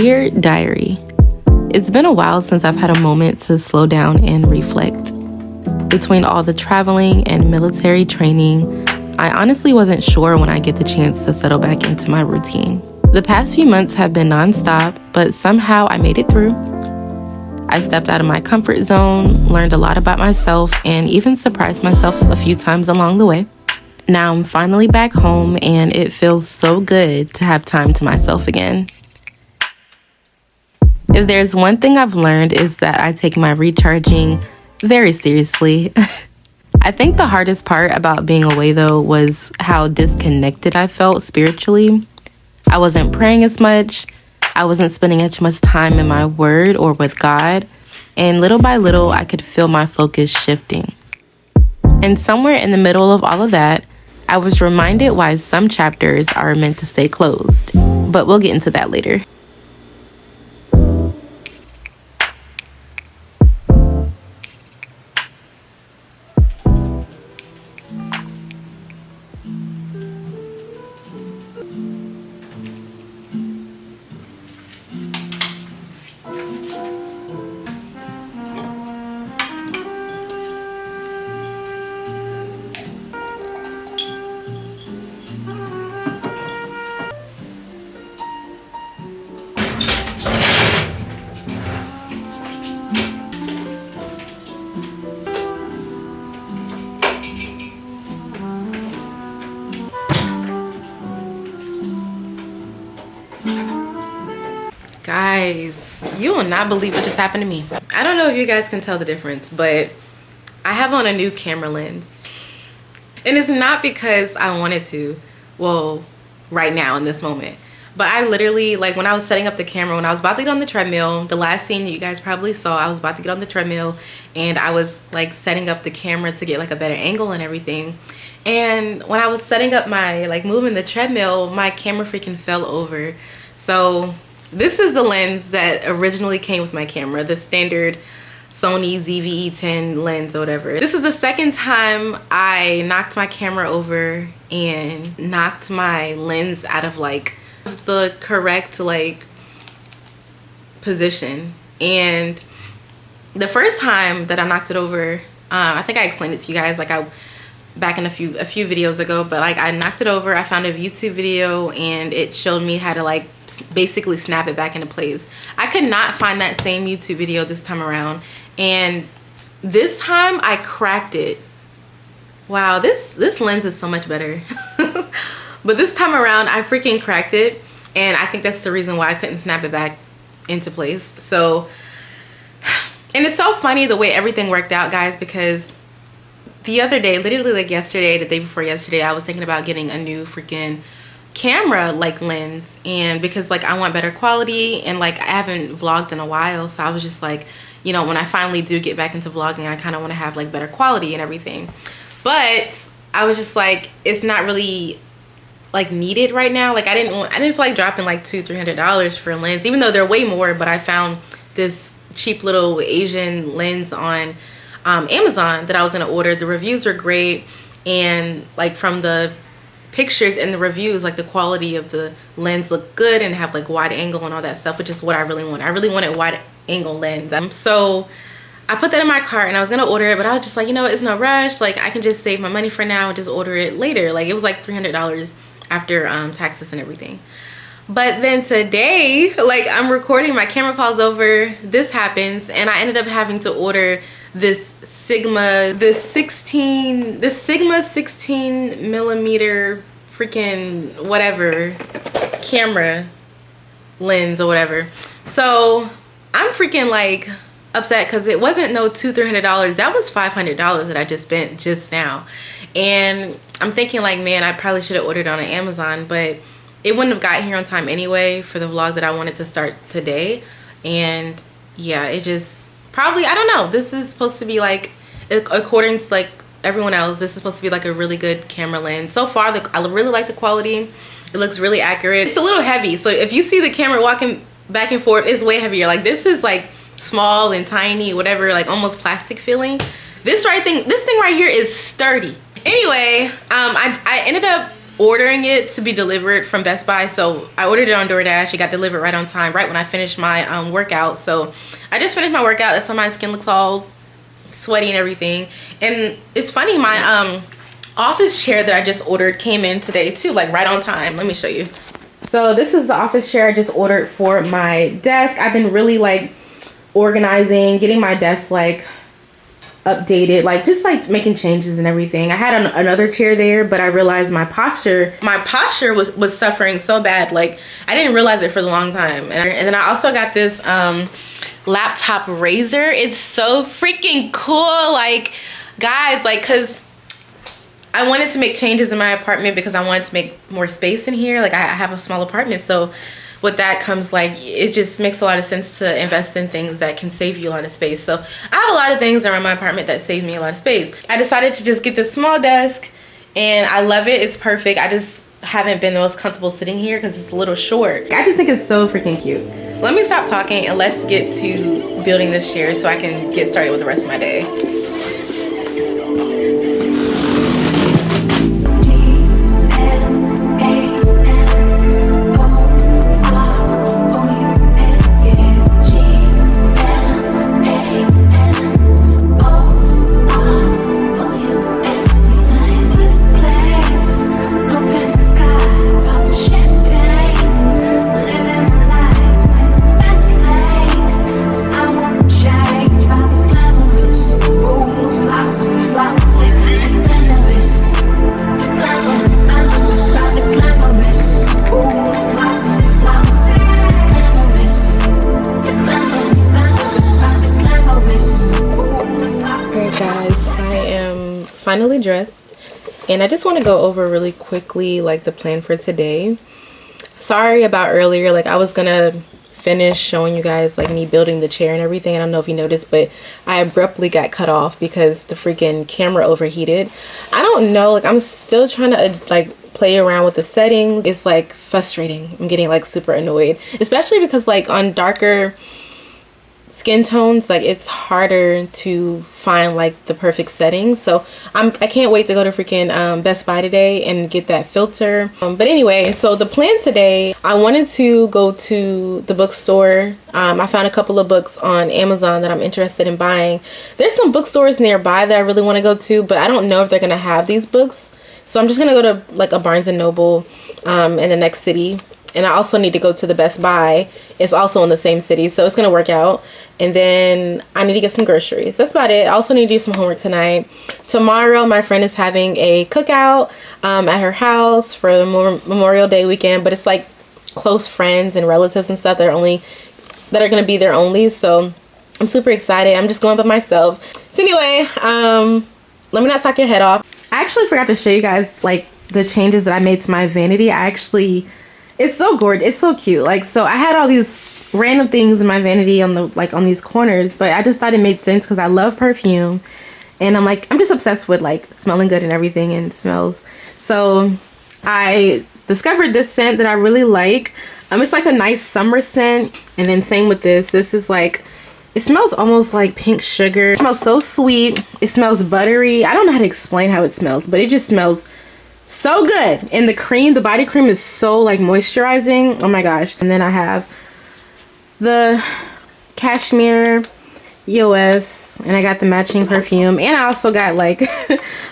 Dear Diary, it's been a while since I've had a moment to slow down and reflect. Between all the traveling and military training, I honestly wasn't sure when I'd get the chance to settle back into my routine. The past few months have been nonstop, but somehow I made it through. I stepped out of my comfort zone, learned a lot about myself, and even surprised myself a few times along the way. Now I'm finally back home, and it feels so good to have time to myself again. If there's one thing I've learned is that I take my recharging very seriously. I think the hardest part about being away, though, was how disconnected I felt spiritually. I wasn't praying as much. I wasn't spending as much time in my word or with God. And little by little, I could feel my focus shifting. And somewhere in the middle of all of that, I was reminded why some chapters are meant to stay closed. But we'll get into that later. Guys, you will not believe what just happened to me. I don't know if you guys can tell the difference, but I have on a new camera lens. And it's not because I wanted to, well, right now in this moment. But I literally, like when I was setting up the camera, when I was about to get on the treadmill, the last scene you guys probably saw, I was about to get on the treadmill and I was like setting up the camera to get like a better angle and everything. And when I was setting up my, like moving the treadmill, my camera freaking fell over. So this is the lens that originally came with my camera, the standard Sony ZV-E10 lens or whatever. This is the second time I knocked my camera over and knocked my lens out of like the correct like position. And the first time that I knocked it over, I think I explained it to you guys like back in a few videos ago, but like I knocked it over. I found a YouTube video and it showed me how to like basically snap it back into place. I could not find that same YouTube video this time around, and this time I cracked it. Wow, this lens is so much better. But this time around I freaking cracked it, and I think that's the reason why I couldn't snap it back into place. So, and it's so funny the way everything worked out, guys, because the other day, literally like yesterday, the day before yesterday, I was thinking about getting a new freaking camera like lens, and because like I want better quality, and like I haven't vlogged in a while, so I was just like, you know, when I finally do get back into vlogging, I kind of want to have like better quality and everything. But I was just like, it's not really like needed right now. Like I didn't feel like dropping like $200-300 for a lens, even though they're way more. But I found this cheap little Asian lens on Amazon that I was gonna order. The reviews were great, and like from the pictures and the reviews, like the quality of the lens looked good and have like wide angle and all that stuff, which is what I really want. I really wanted wide angle lens. So I put that in my cart and I was gonna order it, but I was just like, you know, it's no rush. Like I can just save my money for now and just order it later. Like it was like $300 after taxes and everything. But then today, like I'm recording, my camera falls over, this happens, and I ended up having to order this Sigma 16 millimeter freaking whatever camera lens or whatever. So I'm freaking like upset because it wasn't no $200-300. That was $500 that I just spent just now. And I'm thinking like, man, I probably should have ordered on Amazon, but it wouldn't have got here on time anyway for the vlog that I wanted to start today. And yeah, it just probably, I don't know, this is supposed to be like, according to like everyone else, this is supposed to be like a really good camera lens. So far, I really like the quality. It looks really accurate. It's a little heavy, so if you see the camera walking back and forth, it's way heavier. Like this is like small and tiny, whatever, like almost plastic feeling. This thing right here is sturdy. Anyway, I ended up ordering it to be delivered from Best Buy. So I ordered it on DoorDash. It got delivered right on time, right when I finished my workout. So I just finished my workout. That's why my skin looks all sweaty and everything. And it's funny, my office chair that I just ordered came in today too, like right on time. Let me show you. So this is the office chair I just ordered for my desk. I've been really like organizing, getting my desk like updated, like just like making changes and everything. I had another chair there, but I realized my posture was suffering so bad. Like I didn't realize it for a long time. And then I also got this laptop razor. It's so freaking cool, like guys, like because I wanted to make changes in my apartment because I wanted to make more space in here. Like I have a small apartment, so with that comes like, it just makes a lot of sense to invest in things that can save you a lot of space. So I have a lot of things around my apartment that save me a lot of space. I decided to just get this small desk and I love it. It's perfect. I just haven't been the most comfortable sitting here because it's a little short. I just think it's so freaking cute. Let me stop talking and let's get to building this chair so I can get started with the rest of my day. Finally dressed, and I just want to go over really quickly like the plan for today. Sorry about earlier, like I was gonna finish showing you guys like me building the chair and everything. I don't know if you noticed, but I abruptly got cut off because the freaking camera overheated. I don't know, like I'm still trying to like play around with the settings. It's like frustrating. I'm getting like super annoyed, especially because like on darker skin tones, like it's harder to find like the perfect settings. So I can't wait to go to freaking Best Buy today and get that filter. But anyway, so the plan today, I wanted to go to the bookstore. I found a couple of books on Amazon that I'm interested in buying. There's some bookstores nearby that I really want to go to, but I don't know if they're gonna have these books. So I'm just gonna go to like a Barnes and Noble in the next city. And I also need to go to the Best Buy. It's also in the same city, so it's gonna work out. And then I need to get some groceries. That's about it. I also need to do some homework tonight. Tomorrow, my friend is having a cookout at her house for the Memorial Day weekend. But it's like close friends and relatives and stuff that are gonna be there only. So I'm super excited. I'm just going by myself. So anyway, let me not talk your head off. I actually forgot to show you guys like the changes that I made to my vanity. It's so gorgeous. It's so cute. Like, so I had all these random things in my vanity on these corners, but I just thought it made sense because I love perfume, and I'm just obsessed with like smelling good and everything, and smells. So I discovered this scent that I really like. It's like a nice summer scent. And then same with this. This is like, it smells almost like pink sugar. It smells so sweet. It smells buttery. I don't know how to explain how it smells, but it just smells so good. And the body cream is so like moisturizing. Oh my gosh. And then I have the cashmere EOS, and I got the matching perfume, and I also got like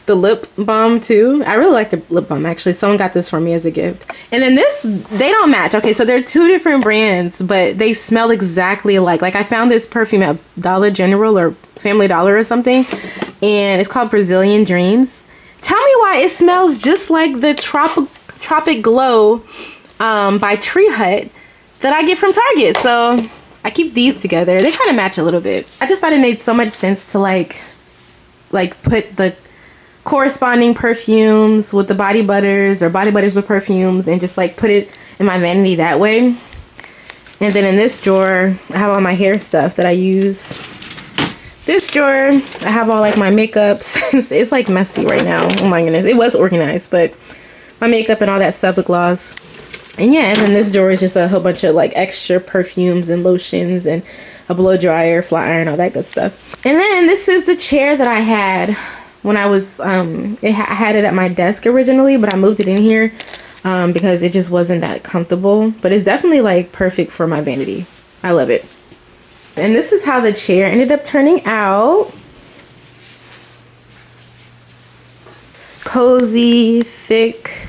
the lip balm too. I really like the lip balm actually. Someone got this for me as a gift. And then this, they don't match. Okay, so they're two different brands, but they smell exactly alike. Like I found this perfume at Dollar General or Family Dollar or something, and it's called Brazilian Dreams. Tell me why it smells just like the Tropic Glow by Tree Hut that I get from Target. So I keep these together. They kind of match a little bit. I just thought it made so much sense to like put the corresponding perfumes with the body butters, or body butters with perfumes, and just like put it in my vanity that way. And then in this drawer, I have all my hair stuff that I use. This drawer, I have all like my makeups. It's like messy right now. Oh my goodness. It was organized, but my makeup and all that stuff, the gloss. And yeah, and then this drawer is just a whole bunch of like extra perfumes and lotions and a blow dryer, flat iron, all that good stuff. And then this is the chair that I had when I was I had it at my desk originally, but I moved it in here because it just wasn't that comfortable. But it's definitely like perfect for my vanity. I love it. And this is how the chair ended up turning out. Cozy, thick.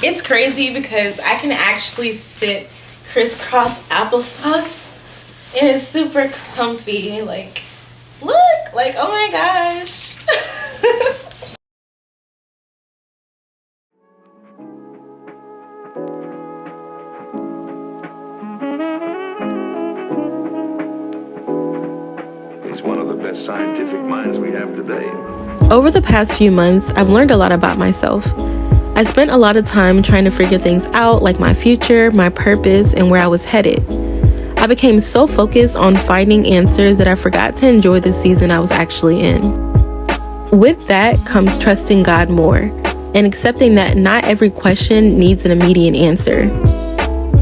It's crazy because I can actually sit crisscross applesauce and it's super comfy. Like, look, like, oh my gosh. He's one of the best scientific minds we have today. Over the past few months, I've learned a lot about myself. I spent a lot of time trying to figure things out, like my future, my purpose, and where I was headed. I became so focused on finding answers that I forgot to enjoy the season I was actually in. With that comes trusting God more and accepting that not every question needs an immediate answer.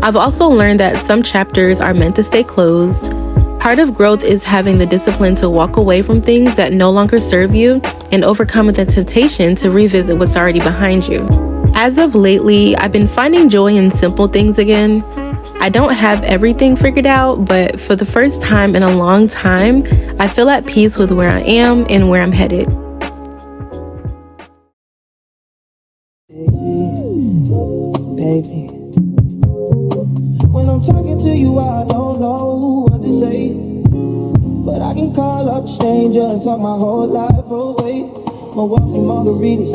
I've also learned that some chapters are meant to stay closed. Part of growth is having the discipline to walk away from things that no longer serve you and overcoming the temptation to revisit what's already behind you. As of lately, I've been finding joy in simple things again. I don't have everything figured out, but for the first time in a long time, I feel at peace with where I am and where I'm headed. Baby, when I'm talking to you, I don't know what to say. But I can call up a stranger and talk my whole life away. Milwaukee margaritas,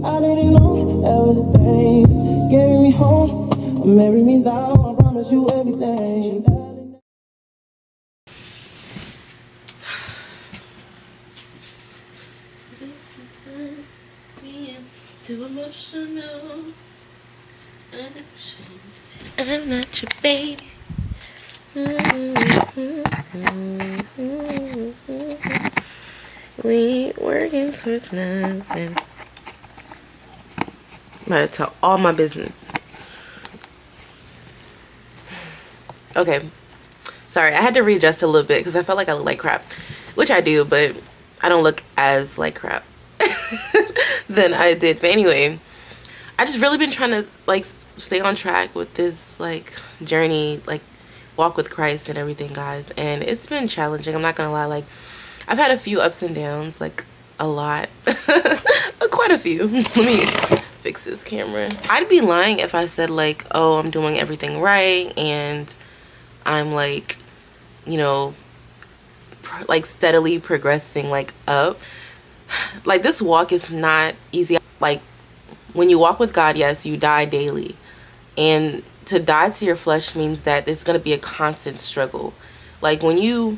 I didn't know that was a thing. Carry me home, marry me now, I promise you everything. Too emotional. I'm not your baby. We ain't working towards nothing. I'm about to tell all my business. Okay. Sorry, I had to readjust a little bit because I felt like I look like crap. Which I do, but I don't look as like crap than I did. But anyway, I just really been trying to like stay on track with this like journey, like walk with Christ and everything, guys. And it's been challenging. I'm not gonna lie. Like, I've had a few ups and downs, like a lot, quite a few. Let me fix this camera. I'd be lying if I said like, oh, I'm doing everything right and I'm like, you know, like steadily progressing like up. Like, this walk is not easy. Like, when you walk with God, yes, you die daily, and to die to your flesh means that there's going to be a constant struggle. Like, when you're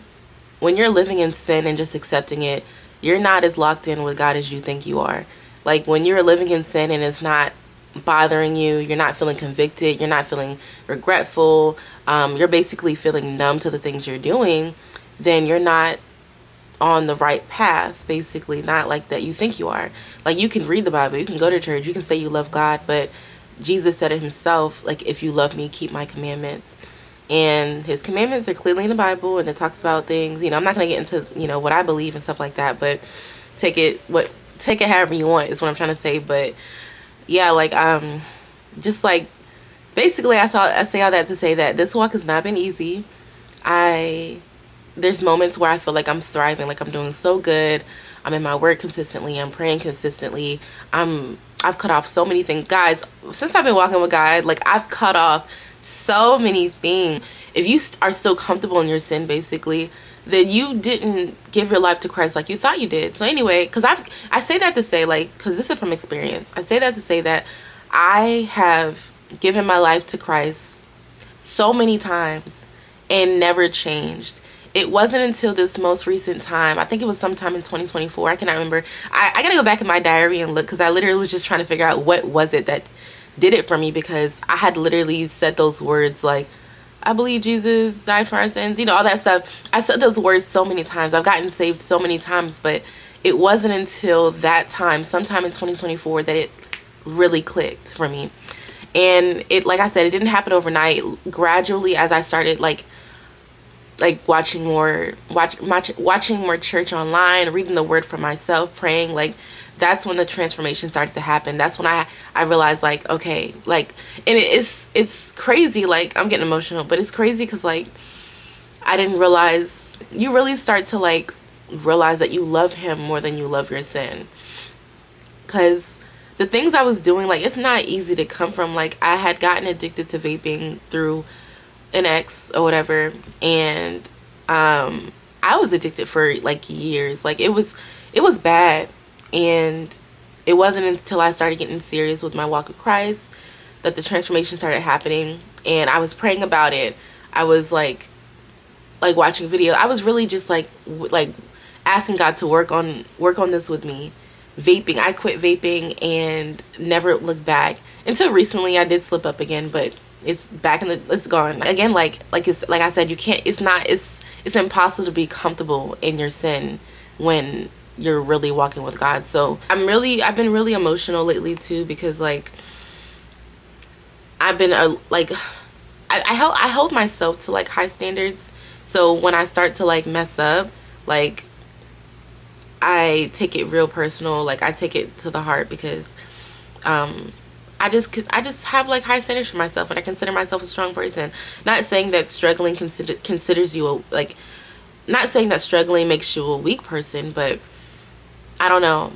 living in sin and just accepting it, you're not as locked in with God as you think you are. Like, when you're living in sin and it's not bothering you, you're not feeling convicted, you're not feeling regretful, you're basically feeling numb to the things you're doing, then you're not on the right path, basically. Not like that you think you are. Like, you can read the Bible, you can go to church, you can say you love God, but Jesus said it himself, like, if you love me, keep my commandments. And his commandments are clearly in the Bible, and it talks about things, you know, I'm not going to get into, you know, what I believe and stuff like that, but take it however you want is what I'm trying to say. But yeah, like, just like, basically I say all that to say that this walk has not been easy. There's moments where I feel like I'm thriving, like I'm doing so good. I'm in my work consistently, I'm praying consistently, I've cut off so many things. Guys, since I've been walking with God, like, I've cut off so many things. If you are still comfortable in your sin, basically, then you didn't give your life to Christ like you thought you did. So anyway, because I say that to say, like, because this is from experience, I say that to say that I have given my life to Christ so many times and never changed. It wasn't until this most recent time, I think it was sometime in 2024, I cannot remember. I gotta go back in my diary and look, because I literally was just trying to figure out what was it that did it for me, because I had literally said those words like, I believe Jesus died for our sins, you know, all that stuff. I said those words so many times. I've gotten saved so many times, but it wasn't until that time, sometime in 2024, that it really clicked for me. And it, like I said, it didn't happen overnight. Gradually, as I started like like watching more church online, reading the word for myself, praying, like that's when the transformation started to happen. That's when I realized, like, okay, like, and it's crazy, like I'm getting emotional, but it's crazy because like I didn't realize, you really start to like realize that you love him more than you love your sin. Because the things I was doing, like, it's not easy to come from. Like, I had gotten addicted to vaping through an ex or whatever, and I was addicted for like years. Like, it was bad. And it wasn't until I started getting serious with my walk with Christ that the transformation started happening. And I was praying about it. I was like watching video. I was really just like asking God to work on this with me. Vaping, I quit vaping and never looked back. Until recently I did slip up again, but it's back it's gone. Again, like I said, you can't, it's impossible to be comfortable in your sin when you're really walking with God. So I've been really emotional lately too, because like I've been I hold myself to like high standards. So when I start to like mess up, like I take it real personal. Like I take it to the heart, because I just have like high standards for myself, and I consider myself a strong person. Not saying that struggling considers you not saying that struggling makes you a weak person, but I don't know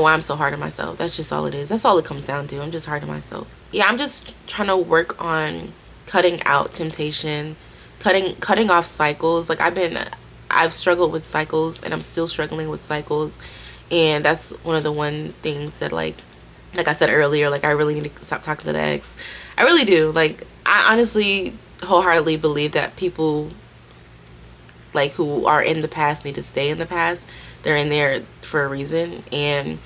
why I'm so hard on myself. That's just all it is. That's all it comes down to. I'm just hard on myself. Yeah, I'm just trying to work on cutting out temptation, cutting off cycles. Like I've struggled with cycles, and I'm still struggling with cycles. And that's one of the things that like I said earlier, like I really need to stop talking to the ex. I really do. Like I honestly wholeheartedly believe that people like who are in the past need to stay in the past. They're in there for a reason. And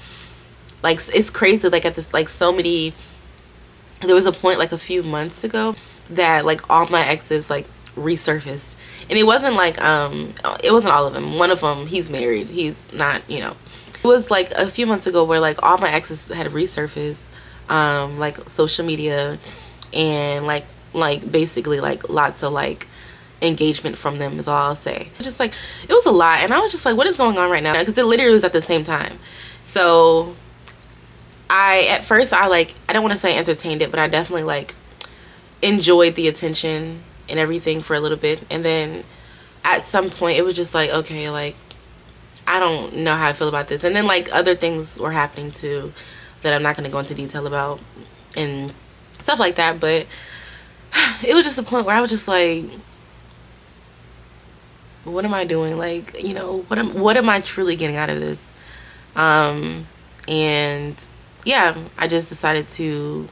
like it's crazy, like at this, like so many, there was a point like a few months ago that like all my exes like resurfaced. And it wasn't like it wasn't all of them. One of them, he's married, he's not, you know. It was like a few months ago where like all my exes had resurfaced, like social media, and like basically like lots of like engagement from them is all I'll say. Just like it was a lot, and I was just like, what is going on right now? Because it literally was at the same time. So at first I don't want to say entertained it, but I definitely like enjoyed the attention and everything for a little bit. And then at some point it was just like, okay, like I don't know how I feel about this. And then like other things were happening too that I'm not going to go into detail about and stuff like that. But it was just a point where I was just like, what am I doing? Like, you know, what am I truly getting out of this? And yeah, I just decided to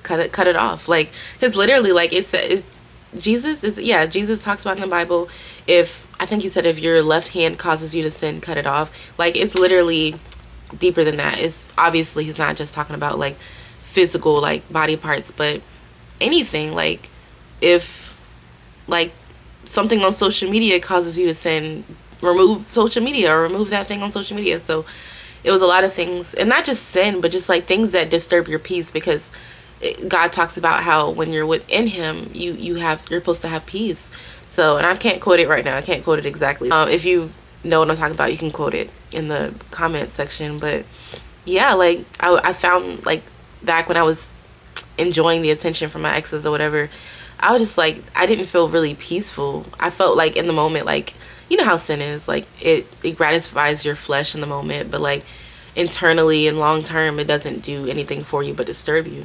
cut it off. Like, because literally, like it's Jesus talks about in the Bible, I think he said if your left hand causes you to sin, cut it off. Like, it's literally deeper than that. It's obviously he's not just talking about like physical like body parts, but anything. Like if like something on social media causes you to sin, remove social media or remove that thing on social media. So it was a lot of things, and not just sin, but just like things that disturb your peace, because God talks about how when you're within him, you're supposed to have peace. So, and I can't quote it right now. I can't quote it exactly. If you know what I'm talking about, you can quote it in the comment section. But yeah, like I found like back when I was enjoying the attention from my exes or whatever, I was just like, I didn't feel really peaceful. I felt like in the moment, like, you know how sin is, like it gratifies your flesh in the moment, but like internally and long term, it doesn't do anything for you but disturb you.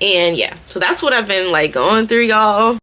And yeah, so that's what I've been like going through, y'all.